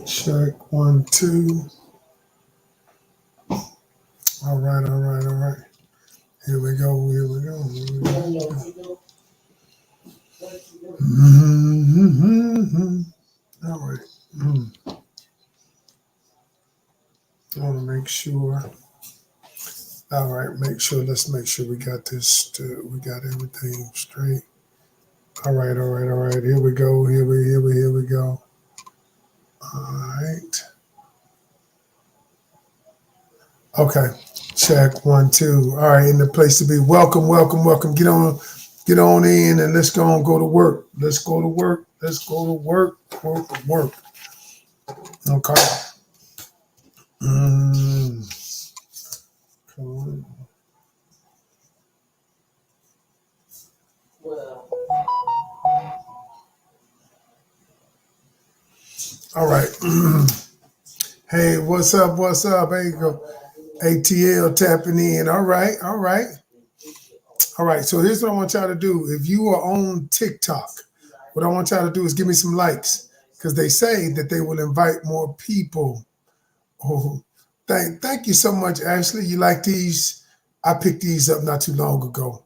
Check 1, 2. All right, all right, all right. Here we go. Here we go. Here we go. Mm-hmm. All right. I want to make sure. All right, make sure. Let's make sure we got this. We got everything straight. All right, all right, all right. Here we go. Here we go. All right. Okay. Check 1, 2. All right, in the place to be. Welcome, welcome, welcome. Get on in, and let's go to work. Let's go to work. Let's go to work. Work, work. Okay. Mm. Come on. All right. Hey, what's up? What's up? There you go. ATL tapping in. All right. All right. All right. So here's what I want y'all to do. If you are on TikTok, what I want y'all to do is give me some likes because they say that they will invite more people. Oh, thank you so much, Ashley. You like these? I picked these up not too long ago.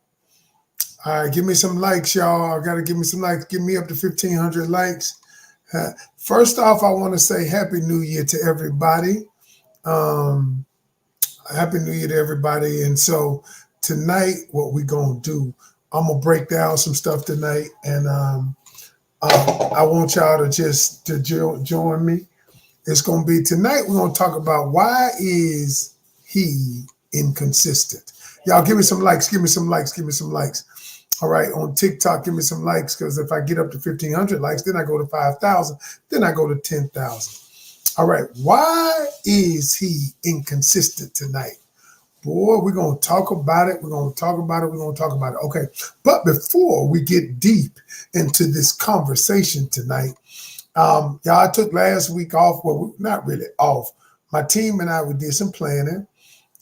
All right, give me some likes, y'all. I gotta give me some likes. Give me up to 1,500 likes. First off, I want to say Happy New Year to everybody. Um, Happy New Year to everybody. And so tonight, what we gonna do? I'm gonna break down some stuff tonight, and I want y'all to just join me. It's gonna be tonight. We're gonna talk about why is he inconsistent. Y'all give me some likes. Give me some likes. Give me some likes. All right, on TikTok, give me some likes because if I get up to 1,500 likes, then I go to 5,000, then I go to 10,000. All right, why is he inconsistent tonight? Boy, we're going to talk about it. We're going to talk about it. We're going to talk about it. Okay, but before we get deep into this conversation tonight, y'all, I took last week off. Well, not really off. My team and I, we did some planning.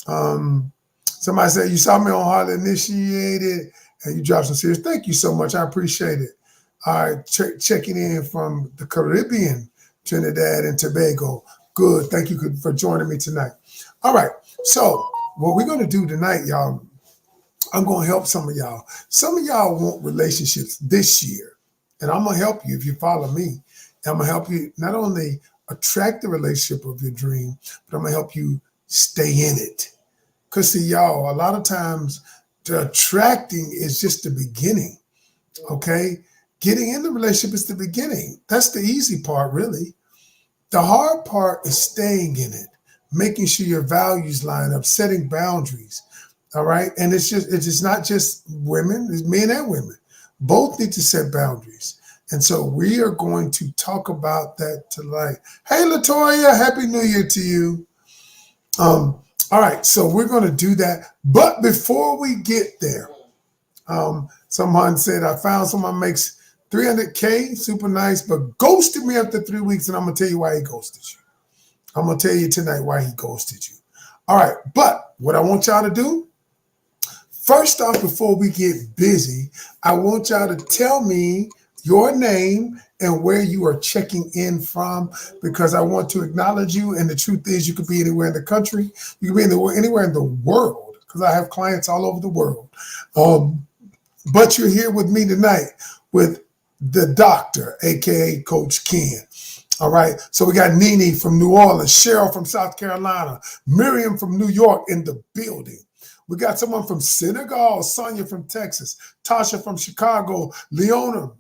Somebody said, you saw me on Hardly Initiated and you dropped some serious. Thank you so much. I appreciate it. All right, checking in from the Caribbean, Trinidad and Tobago. Good. Thank you for joining me tonight. All right. So what we're going to do tonight, y'all, I'm going to help some of y'all. Some of y'all want relationships this year, and I'm going to help you if you follow me. I'm going to help you not only attract the relationship of your dream, but I'm going to help you stay in it. Because, see, y'all, a lot of times the attracting is just the beginning, okay? Getting in the relationship is the beginning. That's the easy part, really. The hard part is staying in it, making sure your values line up, setting boundaries, all right? And it's not just women, it's men and women. Both need to set boundaries. And so we are going to talk about that tonight. Hey, Latoya, Happy New Year to you. All right, so we're going to do that. But before we get there, someone said, I found someone makes 300K, super nice, but ghosted me after 3 weeks, and I'm going to tell you why he ghosted you. I'm going to tell you tonight why he ghosted you. All right, but what I want y'all to do, first off, before we get busy, I want y'all to tell me your name and where you are checking in from, because I want to acknowledge you. And the truth is, you could be anywhere in the country, you could be anywhere in the world, because I have clients all over the world. But you're here with me tonight with the doctor, aka Coach Ken. All right. So we got Nene from New Orleans, Cheryl from South Carolina, Miriam from New York in the building. We got someone from Senegal, Sonia from Texas, Tasha from Chicago, Leona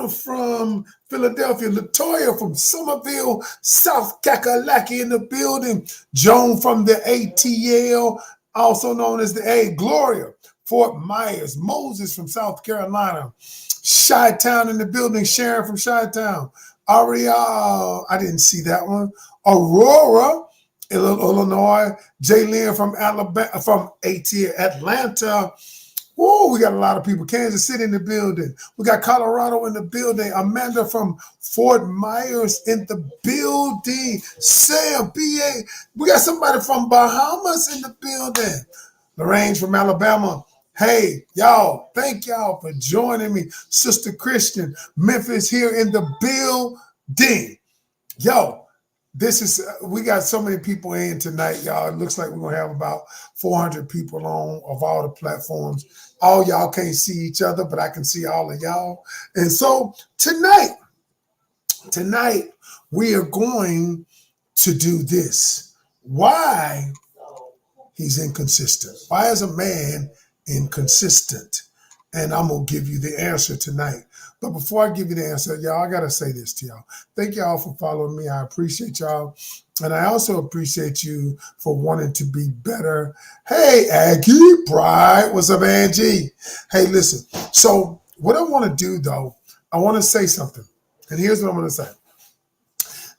from Philadelphia, Latoya from Somerville, South Kakalaki in the building, Joan from the ATL, also known as the A, Gloria, Fort Myers, Moses from South Carolina, Chi-Town in the building, Sharon from Chi-Town, Ariel, I didn't see that one, Aurora, Illinois, Jaylyn from Alabama, from ATL, Atlanta. Whoa, we got a lot of people. Kansas City in the building. We got Colorado in the building. Amanda from Fort Myers in the building. Sam, BA. We got somebody from Bahamas in the building. Lorraine from Alabama. Hey, y'all, thank y'all for joining me. Sister Christian, Memphis here in the building. Yo, this is we got so many people in tonight, y'all. It looks like we're gonna have about 400 people on of all the platforms. All y'all can't see each other, but I can see all of y'all. And so tonight we are going to do this. Why he's inconsistent? Why is a man inconsistent? And I'm gonna give you the answer tonight. But before I give you the answer, y'all, I gotta say this to y'all. Thank y'all for following me. I appreciate y'all. And I also appreciate you for wanting to be better. Hey, Aggie Pride. What's up, Angie? Hey, listen. So, what I want to do though, I want to say something. And here's what I'm going to say.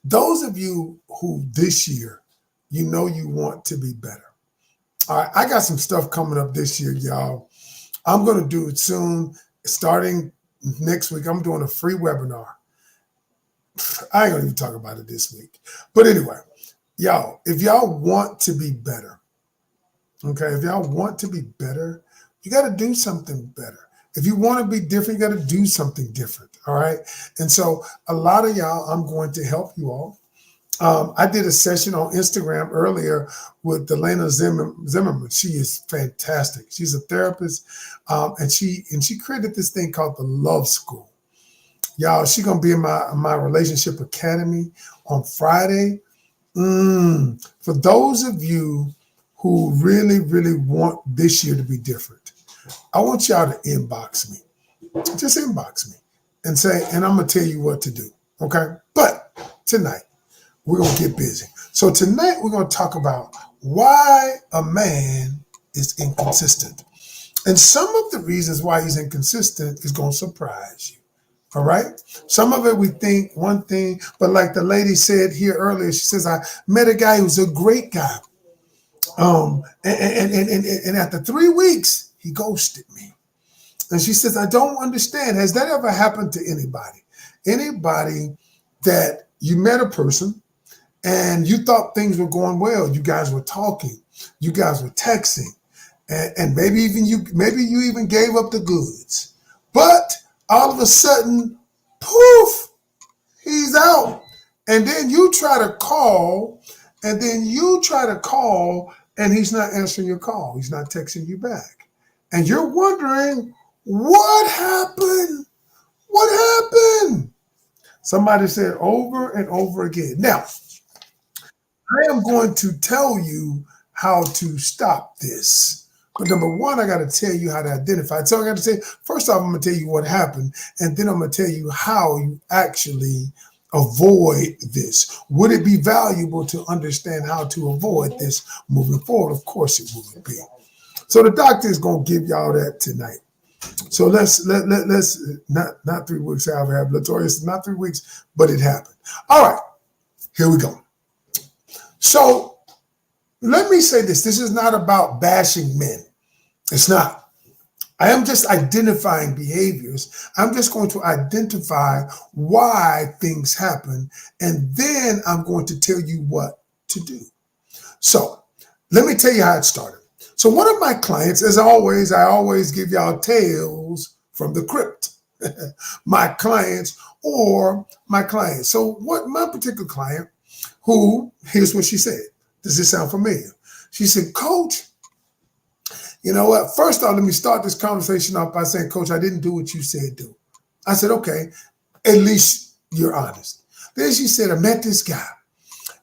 Those of you who this year, you know you want to be better. All right, I got some stuff coming up this year, y'all. I'm going to do it soon. Starting next week, I'm doing a free webinar. I ain't going to even talk about it this week. But anyway, y'all, if y'all want to be better, okay, if y'all want to be better, you got to do something better. If you want to be different, you got to do something different. All right. And so a lot of y'all, I'm going to help you all. I did a session on Instagram earlier with Delana Zimmerman. She is fantastic. She's a therapist, and she created this thing called the Love School. Y'all, she's gonna be in my relationship academy on Friday. For those of you who really, really want this year to be different, I want y'all to inbox me. Just inbox me and say, and I'm gonna tell you what to do. Okay, but tonight we're going to get busy. So tonight we're going to talk about why a man is inconsistent. And some of the reasons why he's inconsistent is going to surprise you. All right. Some of it we think one thing, but like the lady said here earlier, she says, I met a guy who's a great guy. And after 3 weeks, he ghosted me. And she says, I don't understand. Has that ever happened to anybody? Anybody that you met a person and you thought things were going well. You guys were talking. You guys were texting. And maybe you even gave up the goods. But all of a sudden, poof, he's out. And then you try to call, and he's not answering your call. He's not texting you back. And you're wondering, what happened? What happened? Somebody said over and over again. Now, I am going to tell you how to stop this. But number one, I got to tell you how to identify it. So I got to say, first off, I'm going to tell you what happened, and then I'm going to tell you how you actually avoid this. Would it be valuable to understand how to avoid this moving forward? Of course it would be. So the doctor is going to give y'all that tonight. So let's not 3 weeks. I have Latoya, not 3 weeks, but it happened. All right, here we go. So let me say this. This is not about bashing men. It's not. I am just identifying behaviors. I'm just going to identify why things happen, and then I'm going to tell you what to do. So let me tell you how it started. So one of my clients, as always, I always give y'all tales from the crypt. My clients or my clients. So what my particular client, here's what she said. Does this sound familiar? She said, Coach, you know what? First off, let me start this conversation off by saying, Coach, I didn't do what you said do. I said, okay, at least you're honest. Then she said, I met this guy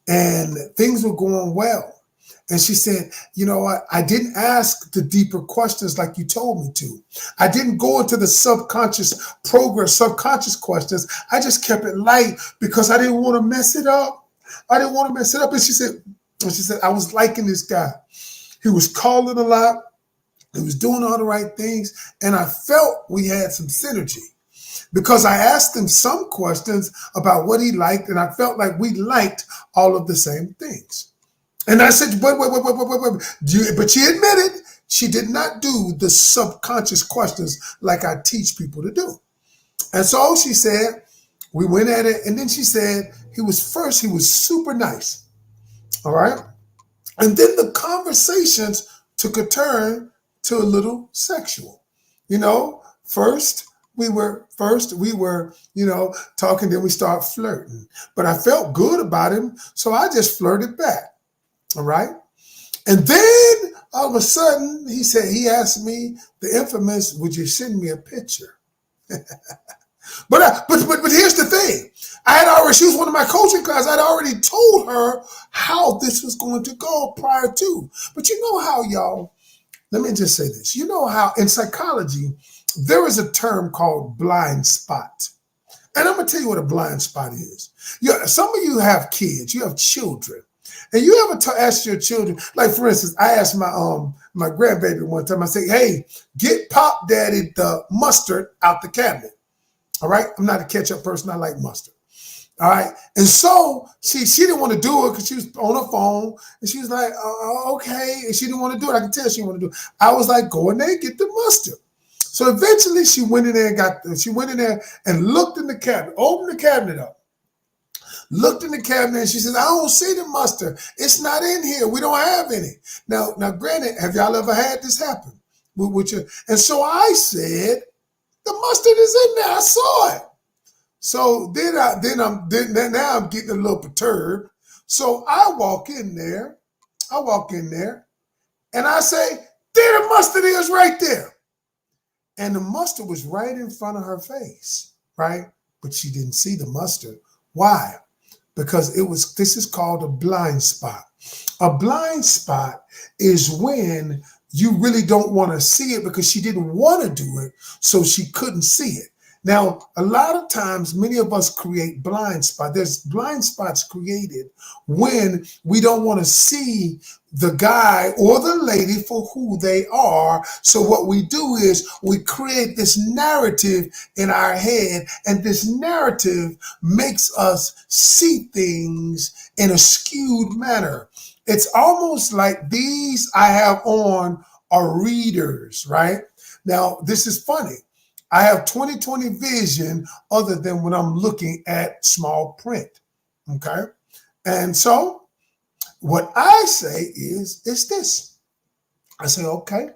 and things were going well. And she said, you know what? I didn't ask the deeper questions like you told me to. I didn't go into the subconscious questions. I just kept it light because I didn't want to mess it up. And she said, I was liking this guy. He was calling a lot. He was doing all the right things. And I felt we had some synergy because I asked him some questions about what he liked. And I felt like we liked all of the same things. And I said, wait. But she admitted she did not do the subconscious questions like I teach people to do. And so she said, we went at it. And then she said, he was super nice. All right. And then the conversations took a turn to a little sexual. You know, first we were, talking, then we start flirting. But I felt good about him, so I just flirted back. All right. And then all of a sudden, he asked me the infamous, would you send me a picture? But here's the thing. She was one of my coaching classes. I'd already told her how this was going to go prior to. But you know how, y'all, let me just say this. You know how in psychology, there is a term called blind spot. And I'm going to tell you what a blind spot is. Some of you have kids, you have children. And you ever ask your children, like for instance, I asked my grandbaby one time, I say, hey, get Pop Daddy the mustard out the cabinet. All right. I'm not a ketchup person. I like mustard. All right. And so she didn't want to do it because she was on her phone and she was like, okay. And she didn't want to do it. I could tell she didn't want to do it. I was like, go in there and get the mustard. So eventually she went in there and looked in the cabinet, opened the cabinet up, looked in the cabinet, and she says, I don't see the mustard. It's not in here. We don't have any. Now, granted, have y'all ever had this happen with you? And so I said, the mustard is in there. I saw it. So now I'm getting a little perturbed. So I walk in there, and I say, there the mustard is right there. And the mustard was right in front of her face, right? But she didn't see the mustard. Why? Because this is called a blind spot. A blind spot is when you really don't want to see it because she didn't want to do it, so she couldn't see it. Now, a lot of times, many of us create blind spots. There's blind spots created when we don't want to see the guy or the lady for who they are. So what we do is we create this narrative in our head, and this narrative makes us see things in a skewed manner. It's almost like these I have on are readers, right? Now, this is funny. I have 20/20 vision other than when I'm looking at small print, okay? And so what I say is this. I say, okay,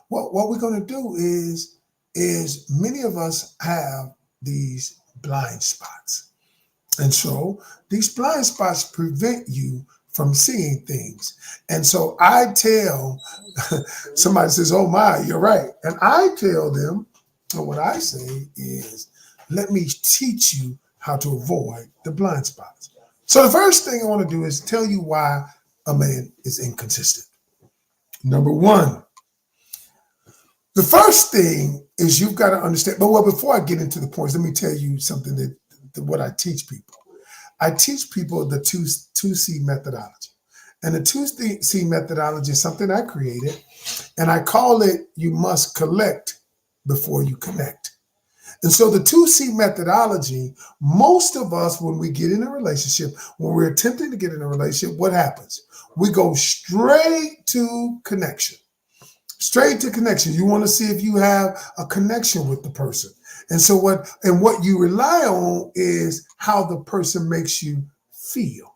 what we're going to do is many of us have these blind spots. And so these blind spots prevent you from seeing things. And so I tell, somebody says, oh my, you're right. And I tell them, and what I say is, let me teach you how to avoid the blind spots. So the first thing I want to do is tell you why a man is inconsistent. Number one, the first thing is you've got to understand, before I get into the points, let me tell you something that what I teach people. I teach people the 2C methodology. And the 2C methodology is something I created, and I call it, you must collect before you connect. And so the 2C methodology, most of us, when we get in a relationship, when we're attempting to get in a relationship, what happens? We go straight to connection. Straight to connection. You want to see if you have a connection with the person. And so what you rely on is how the person makes you feel.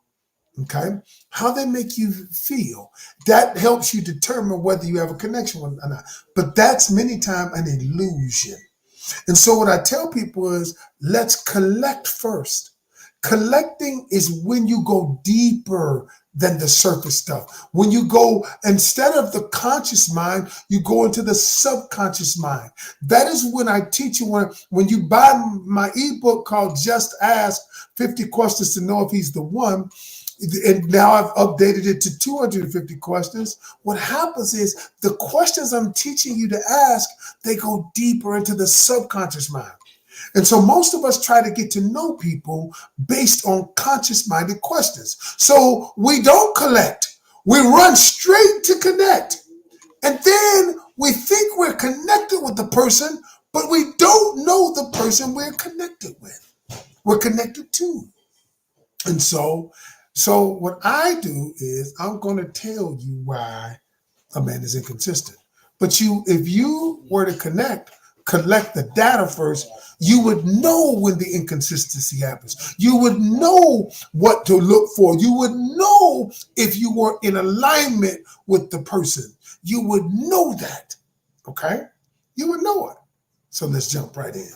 Okay? How they make you feel. That helps you determine whether you have a connection or not. But that's many times an illusion. And so what I tell people is, let's collect first. Collecting is when you go deeper than the surface stuff. When you go, instead of the conscious mind, you go into the subconscious mind. That is when I teach you, when you buy my ebook called Just Ask 50 Questions to Know If He's the One, and now I've updated it to 250 questions. What happens is the questions I'm teaching you to ask, they go deeper into the subconscious mind. And so most of us try to get to know people based on conscious-minded questions. So we don't collect. We run straight to connect. And then we think we're connected with the person, but we don't know the person we're connected with. We're connected to. And so what I do is I'm going to tell you why a man is inconsistent. But if you were to collect the data first, you would know when the inconsistency happens. You would know what to look for. You would know if you were in alignment with the person. You would know that, okay? You would know it. So let's jump right in.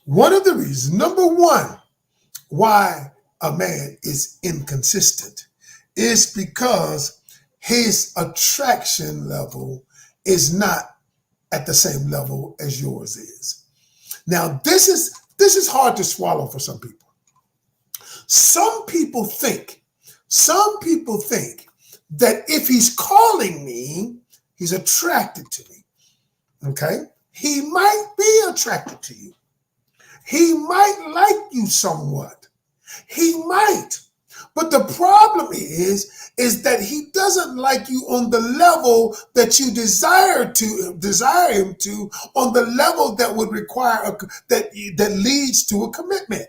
One of the reasons, number one, why a man is inconsistent is because his attraction level is not at the same level as yours is. Now, this is hard to swallow for some people. Some people think that if he's calling me, he's attracted to me. Okay? He might be attracted to you. He might like you somewhat. He might. But the problem is that he doesn't like you on the level that you desire him to, on the level that would require that leads to a commitment.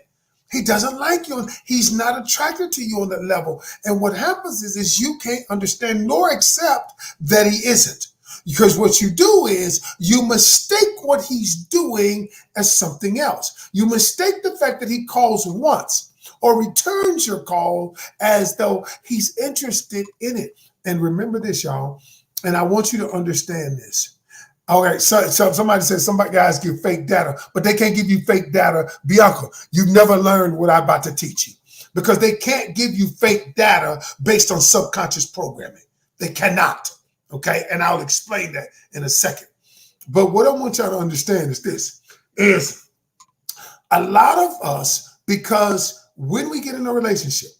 He doesn't like you. He's not attracted to you on that level. And what happens is you can't understand nor accept that he isn't. Because what you do is you mistake what he's doing as something else. You mistake the fact that he calls once or returns your call as though he's interested in it. And remember this, y'all, and I want you to understand this. All right, so somebody says some guys give fake data, but they can't give you fake data. Bianca, you've never learned what I'm about to teach you because they can't give you fake data based on subconscious programming. They cannot, okay? And I'll explain that in a second. But what I want y'all to understand is this, is a lot of us, because when we get in a relationship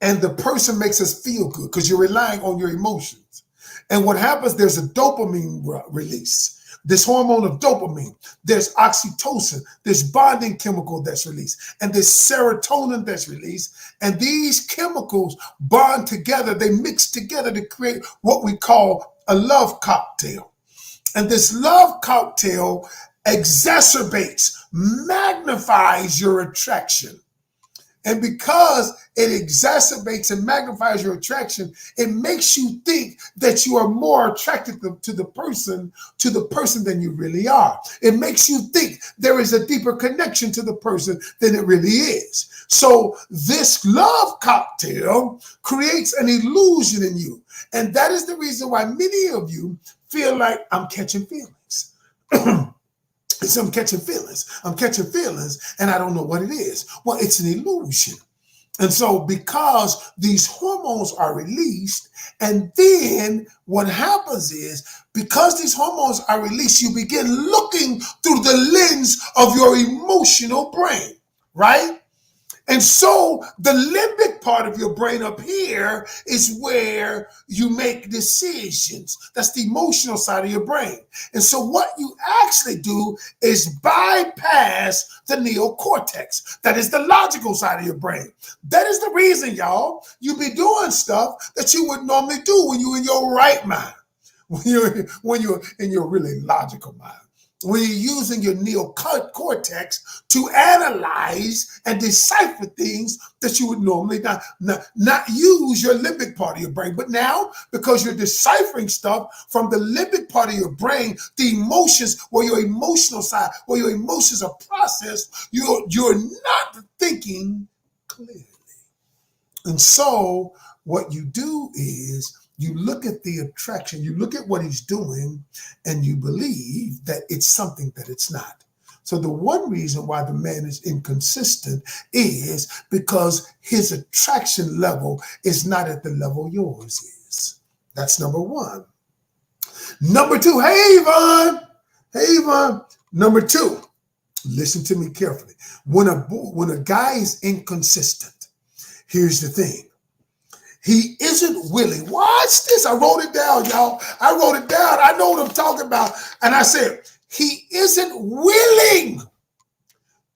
and the person makes us feel good because you're relying on your emotions, and what happens, there's a dopamine release, this hormone of dopamine, there's oxytocin, there's bonding chemical that's released, and there's serotonin that's released. And these chemicals bond together, they mix together to create what we call a love cocktail. And this love cocktail exacerbates, magnifies your attraction. And because it exacerbates and magnifies your attraction, it makes you think that you are more attracted to the person than you really are. It makes you think there is a deeper connection to the person than it really is. So this love cocktail creates an illusion in you. And that is the reason why many of you feel like I'm catching feelings. I'm catching feelings, and I don't know what it is. Well, it's an illusion. And so because these hormones are released, and then what happens is because these hormones are released, you begin looking through the lens of your emotional brain, right? And so the limbic part of your brain up here is where you make decisions. That's the emotional side of your brain. And so what you actually do is bypass the neocortex. That is the logical side of your brain. That is the reason, y'all, you be doing stuff that you would normally do when you're in your right mind, when you're in your really logical mind. When you're using your neocortex to analyze and decipher things that you would normally not use your limbic part of your brain. But now, because you're deciphering stuff from the limbic part of your brain, the emotions, where your emotional side, where your emotions are processed, you're not thinking clearly. And so what you do is you look at the attraction, you look at what he's doing, and you believe that it's something that it's not. So the one reason why the man is inconsistent is because his attraction level is not at the level yours is. That's number one. Number two, hey, Yvonne. Number two, listen to me carefully. When a guy is inconsistent, here's the thing. He isn't willing. Watch this. I wrote it down, y'all. I wrote it down. I know what I'm talking about. And I said, he isn't willing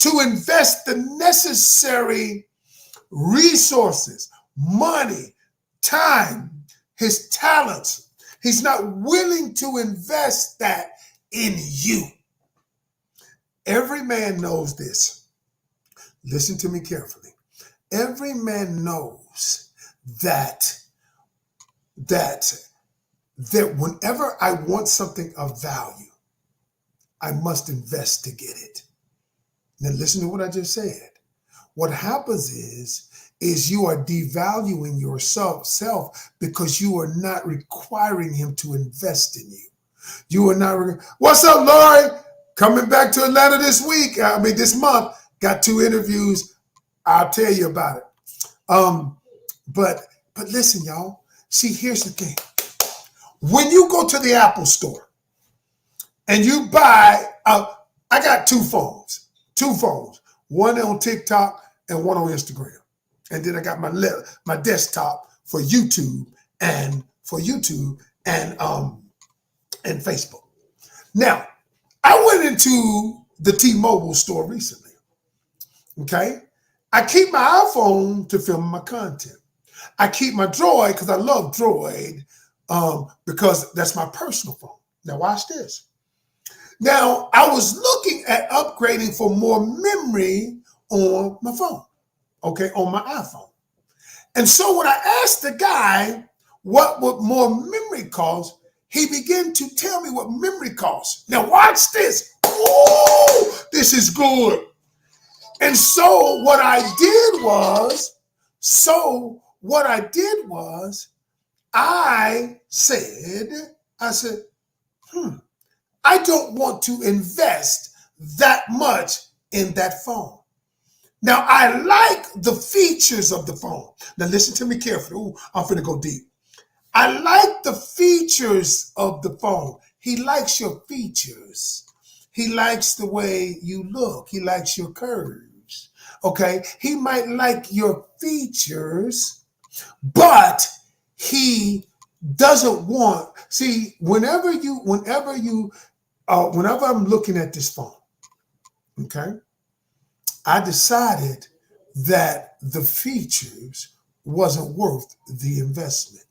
to invest the necessary resources, money, time, his talents. He's not willing to invest that in you. Every man knows this. Listen to me carefully. Every man knows that whenever I want something of value, I must invest to get it. Now listen to what I just said. What happens is you are devaluing yourself because you are not requiring him to invest in you. You are not. What's up, Lori? Coming back to Atlanta this week. This month. Got 2 interviews. I'll tell you about it. But listen, y'all. See, here's the thing. When you go to the Apple store and you buy, I got 2 phones. 2 phones. One on TikTok and one on Instagram. And then I got my desktop for YouTube and Facebook. Now, I went into the T-Mobile store recently. Okay? I keep my iPhone to film my content. I keep my Droid because I love Droid because that's my personal phone. Now watch this. Now, I was looking at upgrading for more memory on my phone, okay, on my iPhone. And so when I asked the guy what would more memory cost, he began to tell me what memory costs. Now watch this. Oh, this is good. And so what I did was, I said, I don't want to invest that much in that phone. Now, I like the features of the phone. Now, listen to me carefully. Ooh, I'm finna go deep. I like the features of the phone. He likes your features. He likes the way you look. He likes your curves. Okay? He might like your features, but he doesn't want, see, whenever I'm looking at this phone, okay, I decided that the features wasn't worth the investment.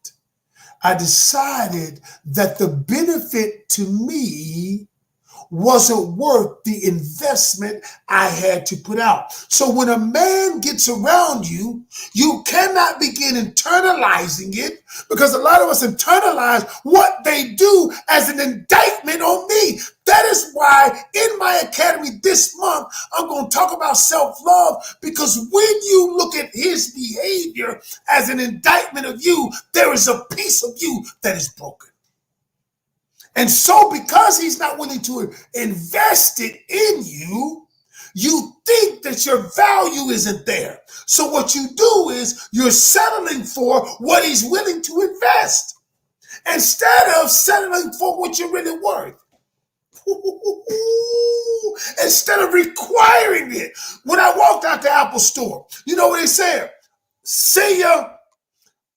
I decided that the benefit to me wasn't worth the investment I had to put out. So when a man gets around you, you cannot begin internalizing it, because a lot of us internalize what they do as an indictment on me. That is why in my academy this month, I'm going to talk about self-love, because when you look at his behavior as an indictment of you, there is a piece of you that is broken. And so because he's not willing to invest it in you, you think that your value isn't there. So what you do is you're settling for what he's willing to invest instead of settling for what you're really worth. Instead of requiring it. When I walked out the Apple store, you know what they said? See ya.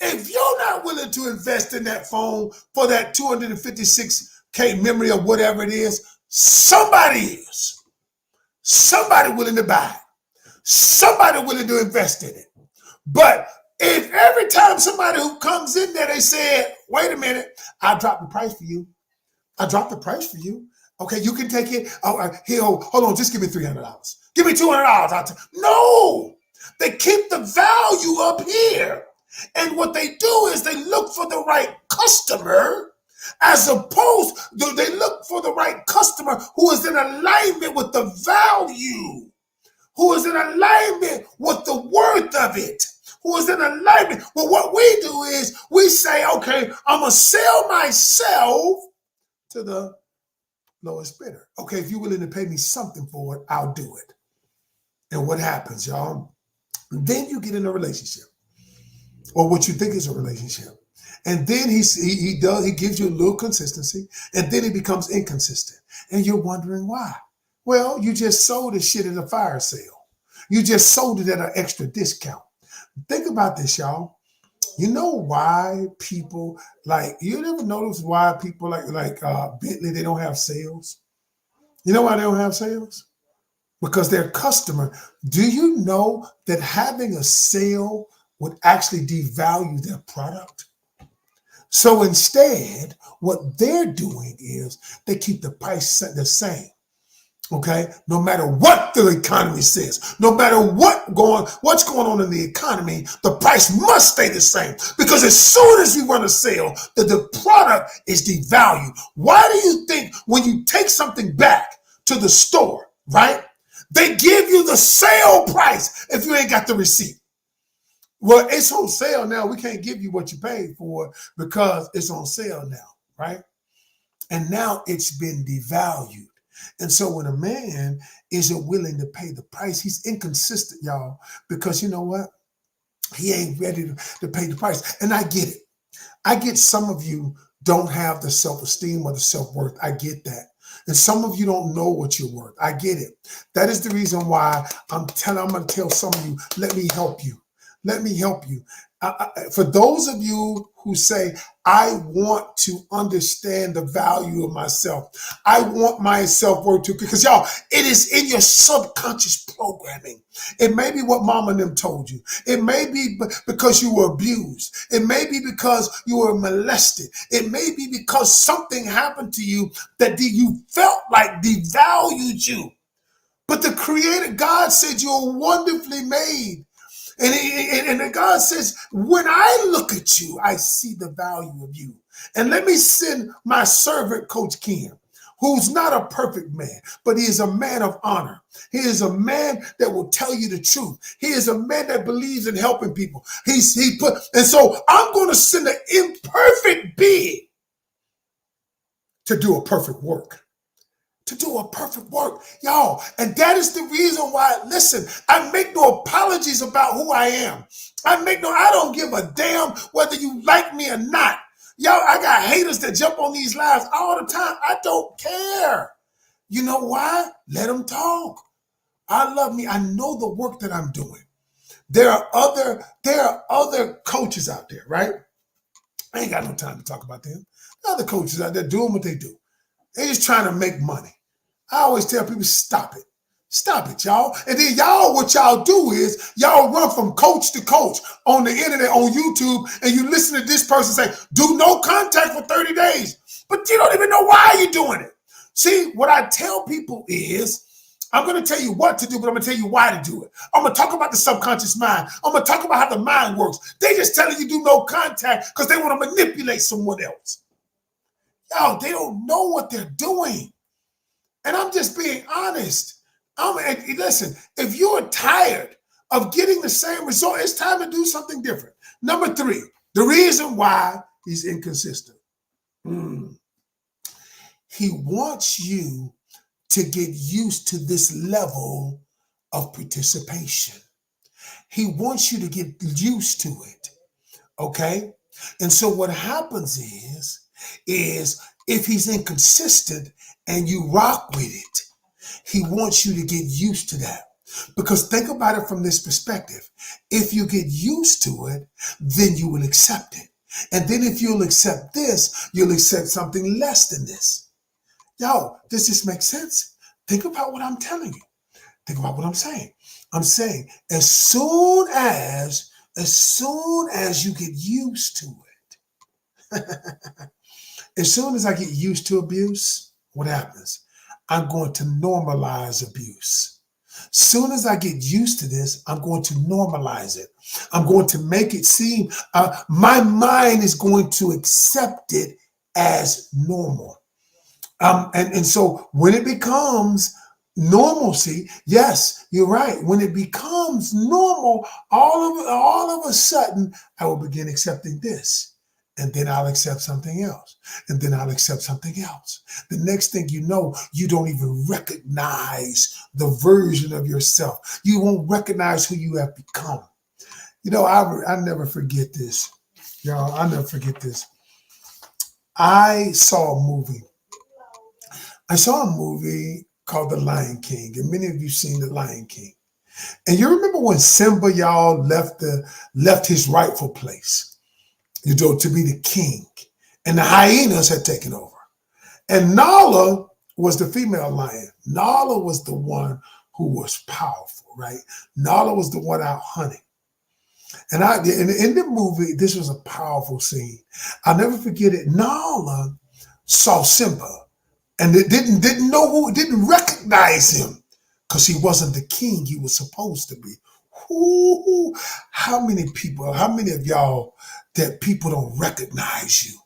If you're not willing to invest in that phone for that 256K memory or whatever it is, somebody is. Somebody willing to buy it. Somebody willing to invest in it. But if every time somebody who comes in there, they said, wait a minute, I dropped the price for you. I dropped the price for you. Okay, you can take it. Here, hold on, just give me $300. Give me $200. No, they keep the value up here. And what they do is they look for the right customer, as opposed to they look for the right customer who is in alignment with the value, who is in alignment with the worth of it, who is in alignment. Well, what we do is we say, okay, I'm going to sell myself to the lowest bidder. Okay, if you're willing to pay me something for it, I'll do it. And what happens, y'all? Then you get in a relationship, or what you think is a relationship. And then he gives you a little consistency, and then he becomes inconsistent. And you're wondering why. Well, you just sold the shit at a fire sale. You just sold it at an extra discount. Think about this, y'all. You know why people you never notice why people like Bentley, they don't have sales? You know why they don't have sales? Because their customer, do you know that having a sale would actually devalue their product? So instead, what they're doing is they keep the price the same. Okay, no matter what the economy says, no matter what's going on in the economy, the price must stay the same, because as soon as we run a sale, the product is devalued. Why do you think when you take something back to the store, right, they give you the sale price if you ain't got the receipt? Well, it's on sale now. We can't give you what you paid for because it's on sale now, right? And now it's been devalued. And so when a man isn't willing to pay the price, he's inconsistent, y'all, because you know what? He ain't ready to pay the price. And I get it. I get some of you don't have the self-esteem or the self-worth. I get that. And some of you don't know what you're worth. I get it. That is the reason why I'm going to tell some of you, let me help you. Let me help you. For those of you who say, I want to understand the value of myself. I want my self-worth to, because y'all, it is in your subconscious programming. It may be what mama and them told you. It may be because you were abused. It may be because you were molested. It may be because something happened to you that you felt like devalued you. But the Creator God said you're wonderfully made. And God says, when I look at you, I see the value of you. And let me send my servant, Coach Ken, who's not a perfect man, but he is a man of honor. He is a man that will tell you the truth. He is a man that believes in helping people. And so I'm going to send an imperfect being to do a perfect work. To do a perfect work, y'all. And that is the reason why, listen, I make no apologies about who I am. I don't give a damn whether you like me or not. Y'all, I got haters that jump on these lives all the time. I don't care. You know why? Let them talk. I love me. I know the work that I'm doing. There are other coaches out there, right? I ain't got no time to talk about them. There are other coaches out there doing what they do. They're just trying to make money. I always tell people, stop it. Stop it, y'all. And then what y'all do is y'all run from coach to coach on the internet, on YouTube, and you listen to this person say, do no contact for 30 days. But you don't even know why you're doing it. See, what I tell people is, I'm going to tell you what to do, but I'm going to tell you why to do it. I'm going to talk about the subconscious mind. I'm going to talk about how the mind works. They just telling you do no contact because they want to manipulate someone else. Y'all, they don't know what they're doing. And I'm just being honest. Listen, if you're tired of getting the same result, it's time to do something different. Number 3, the reason why he's inconsistent. He wants you to get used to this level of participation. He wants you to get used to it. Okay? And so what happens is if he's inconsistent and you rock with it, he wants you to get used to that. Because think about it from this perspective. If you get used to it, then you will accept it. And then if you'll accept this, you'll accept something less than this. Yo, does this make sense? Think about what I'm telling you. Think about what I'm saying. I'm saying as soon as you get used to it, as soon as I get used to abuse, what happens? I'm going to normalize abuse. Soon as I get used to this, I'm going to normalize it. I'm going to make it seem, my mind is going to accept it as normal. And so when it becomes normalcy, yes, you're right. When it becomes normal, all of a sudden, I will begin accepting this. And then I'll accept something else. And then I'll accept something else. The next thing you know, you don't even recognize the version of yourself. You won't recognize who you have become. You know, I never forget this. Y'all, I never forget this. I saw a movie. Called The Lion King. And many of you seen The Lion King. And you remember when Simba, y'all, left his rightful place, to be the king, and the hyenas had taken over. And Nala was the female lion. Nala was the one who was powerful, right? Nala was the one out hunting. And in the movie, this was a powerful scene. I'll never forget it. Nala saw Simba and it didn't recognize him because he wasn't the king he was supposed to be. Ooh, how many of y'all that people don't recognize you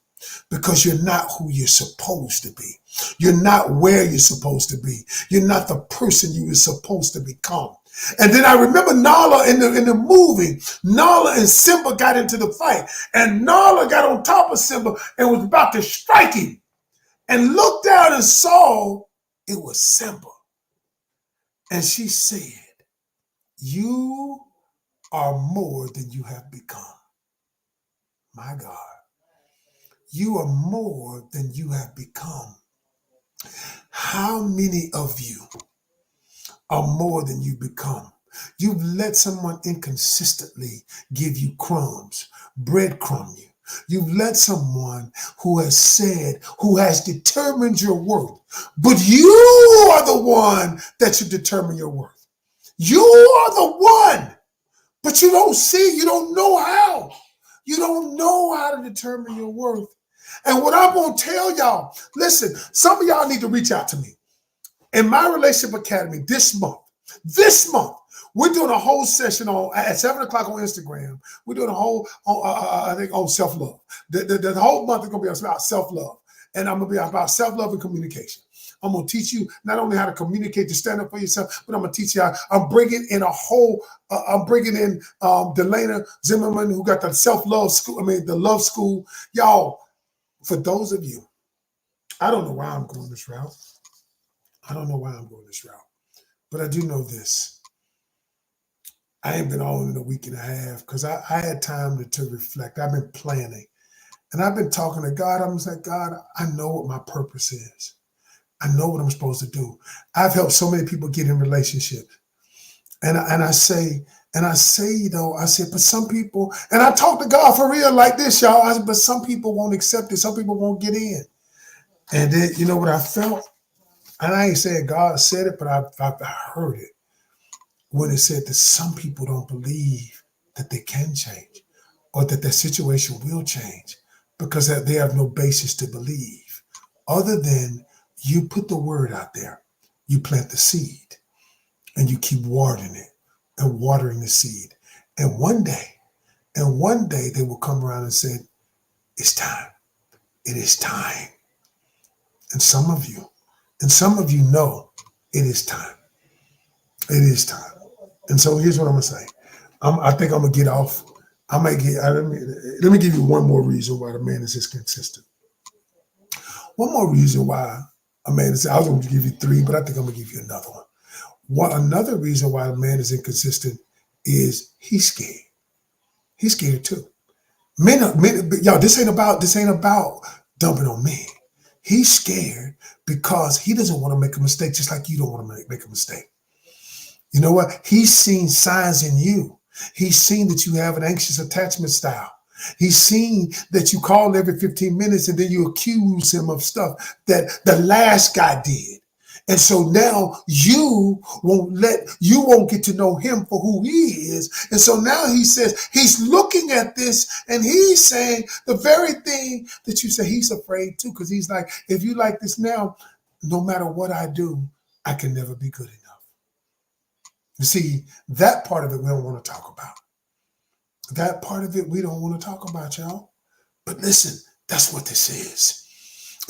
because you're not who you're supposed to be? You're not where you're supposed to be. You're not the person you were supposed to become. And then I remember Nala in the movie, Nala and Simba got into the fight, and Nala got on top of Simba and was about to strike him, and looked down and saw It was simple. And she said, you are more than you have become. My God. You are more than you have become. How many of you are more than you become? You've let someone inconsistently give you crumbs, breadcrumb you. You've let someone who has determined your worth, but you are the one that should determine your worth. You are the one, but you don't see, you don't know how. You don't know how to determine your worth. And what I'm going to tell y'all, listen, some of y'all need to reach out to me. In my Relationship Academy this month, we're doing a whole session at 7 o'clock on Instagram. We're doing a whole, on self-love. The whole month is going to be about self-love. And I'm going to be about self-love and communication. I'm going to teach you not only how to communicate to stand up for yourself, but I'm going to teach you how. I'm bringing in Delana Zimmerman, who got the self-love school, the love school. Y'all, for those of you, I don't know why I'm going this route. But I do know this. I ain't been on in a week and a half because I had time to reflect. I've been planning. And I've been talking to God. I'm just like, God, I know what my purpose is. I know what I'm supposed to do. I've helped so many people get in relationships. And I say, but some people, and I talk to God for real like this, y'all. But some people won't accept it. Some people won't get in. And then, you know what I felt? And I ain't saying God said it, but I heard it when it said that some people don't believe that they can change or that their situation will change because they have no basis to believe other than you put the word out there, you plant the seed, and you keep watering it and watering the seed. And one day they will come around and say, it's time. It is time. And some of you know it is time. It is time. And so here's what I'm going to say. I think I'm going to get off. Let me give you one more reason why the man is inconsistent. One more reason why a man is, I was going to give you three, but I think I'm going to give you another one. Another reason why a man is inconsistent is he's scared. He's scared too. Y'all, this ain't about dumping on men. He's scared because he doesn't want to make a mistake, just like you don't want to make a mistake. You know what? He's seen signs in you. He's seen that you have an anxious attachment style. He's seen that you call every 15 minutes and then you accuse him of stuff that the last guy did. And so now you won't get to know him for who he is. And so now he says, he's looking at this and he's saying the very thing that you say he's afraid to, because he's like, if you like this now, no matter what I do, I can never be good enough. You see, that part of it we don't want to talk about. That part of it we don't want to talk about, y'all. But listen, that's what this is.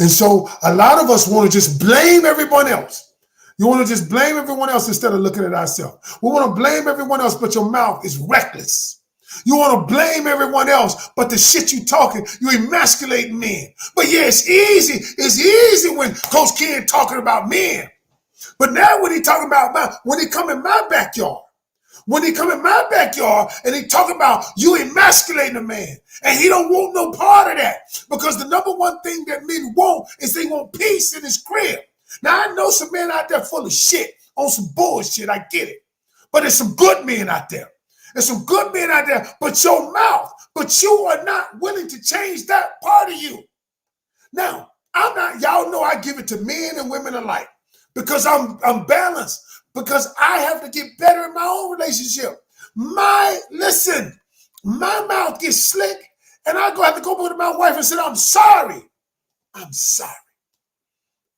And so a lot of us want to just blame everyone else. You want to just blame everyone else instead of looking at ourselves. We want to blame everyone else, but your mouth is reckless. You want to blame everyone else, but the shit you talking, you emasculating men. But yeah, it's easy. It's easy when Coach Ken talking about men. But now when he talking about when he come in my backyard, and he talking about you emasculating a man, and he don't want no part of that, because the number one thing that men want is they want peace in his crib. Now I know some men out there full of shit on some bullshit. I get it, but there's some good men out there. But your mouth, but you are not willing to change that part of you. Now y'all know I give it to men and women alike. Because I'm balanced. Because I have to get better in my own relationship. My mouth gets slick, and I have to go to my wife and say, I'm sorry. I'm sorry.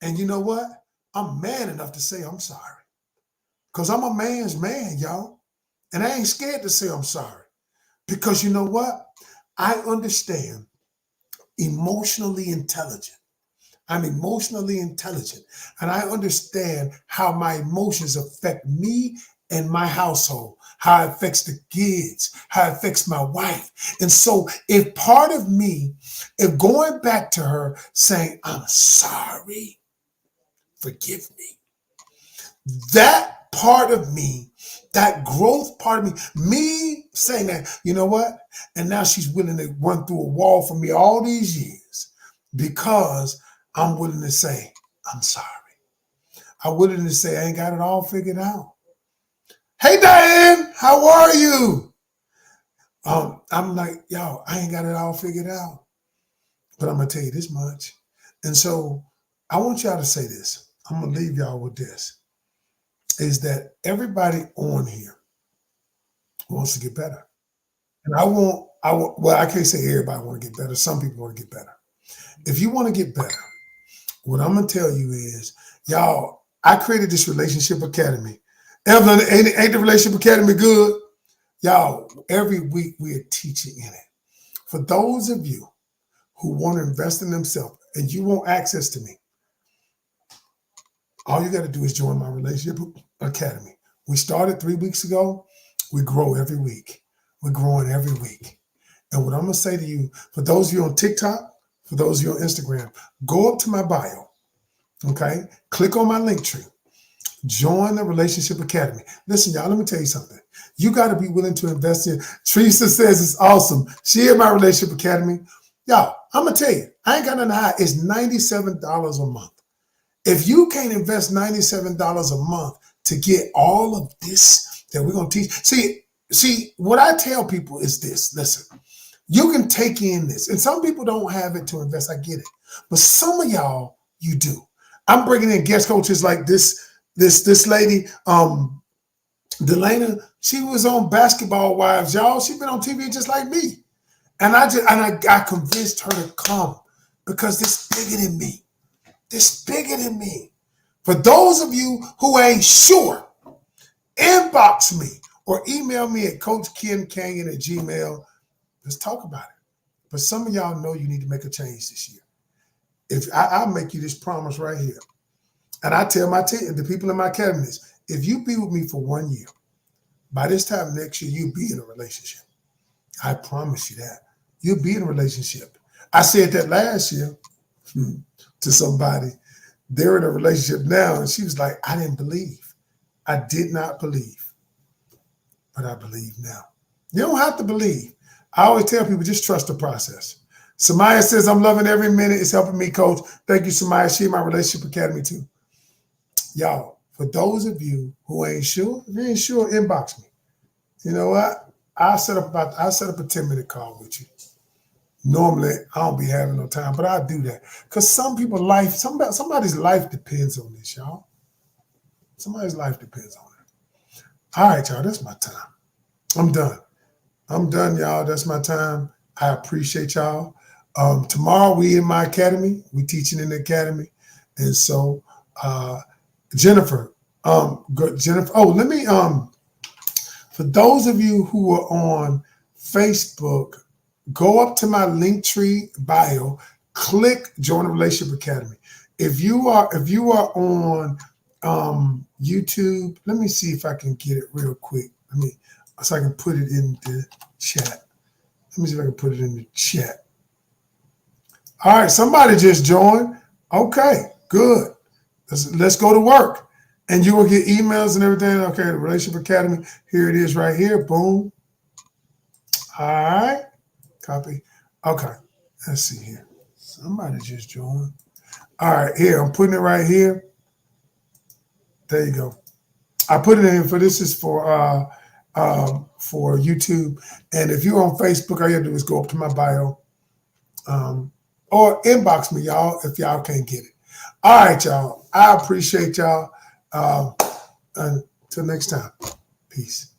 And you know what? I'm man enough to say I'm sorry. Because I'm a man's man, y'all. And I ain't scared to say I'm sorry. Because you know what? I understand emotionally intelligent. I'm emotionally intelligent, and I understand how my emotions affect me and my household, how it affects the kids, how it affects my wife. And so if part of me, if going back to her saying, I'm sorry, forgive me, That part of me, that growth part of me saying that, you know what? And now she's willing to run through a wall for me all these years because I'm willing to say, I'm sorry. I'm willing to say, I ain't got it all figured out. Hey, Diane, how are you? I'm like, yo, I ain't got it all figured out. But I'm going to tell you this much. And so I want y'all to say this. I'm going to leave y'all with this. Is that everybody on here wants to get better. And well, I can't say everybody want to get better. Some people want to get better. If you want to get better, what I'm going to tell you is, y'all, I created this Relationship Academy. Evelyn, ain't the Relationship Academy good? Y'all, every week we are teaching in it. For those of you who want to invest in themselves and you want access to me, all you got to do is join my Relationship Academy. We started 3 weeks ago. We grow every week. We're growing every week. And what I'm going to say to you, for those of you on TikTok, for those of you on Instagram, go up to my bio, okay? Click on my link tree. Join the Relationship Academy. Listen, y'all, let me tell you something. You got to be willing to invest in. Teresa says it's awesome. She in my Relationship Academy. Y'all, I'm going to tell you, I ain't got nothing to hide. It's $97 a month. If you can't invest $97 a month to get all of this that we're going to teach. See, what I tell people is this. Listen, you can take in this. And some people don't have it to invest. I get it. But some of y'all, you do. I'm bringing in guest coaches like this lady, Delana. She was on Basketball Wives, y'all. She's been on TV just like me. And I convinced her to come because this bigger than me. This bigger than me. For those of you who ain't sure, inbox me or email me at coachkencanion@gmail.com. Let's talk about it. But some of y'all know you need to make a change this year. If I'll make you this promise right here. And I tell the people in my academies, if you be with me for 1 year, by this time next year, you'll be in a relationship. I promise you that. You'll be in a relationship. I said that last year to somebody. They're in a relationship now, and she was like, I didn't believe. I did not believe, but I believe now. You don't have to believe. I always tell people, just trust the process. Samaya says, I'm loving every minute. It's helping me, coach. Thank you, Samaya. She in my Relationship Academy, too. Y'all, for those of you who ain't sure, if you ain't sure, inbox me. You know what? I'll set up a 10-minute call with you. Normally, I don't be having no time, but I'll do that. Because somebody's life depends on this, y'all. Somebody's life depends on it. All right, y'all, that's my time. I'm done, y'all. That's my time. I appreciate y'all. Tomorrow, we in my academy. We teaching in the academy. And so, Jennifer, let me, for those of you who are on Facebook, go up to my Linktree bio, click Join the Relationship Academy. If you are on YouTube, let me see if I can get it real quick. So I can put it in the chat. Let me see if I can put it in the chat. All right, somebody just joined. Okay, good. Let's go to work. And you will get emails and everything. Okay, the Relationship Academy. Here it is right here. Boom. All right. Copy. Okay. Let's see here. Somebody just joined. All right, here. I'm putting it right here. There you go. I put it in for this is for YouTube. And if you're on Facebook, all you have to do is go up to my bio. Or inbox me, y'all, if y'all can't get it. All right, y'all. I appreciate y'all. Until next time. Peace.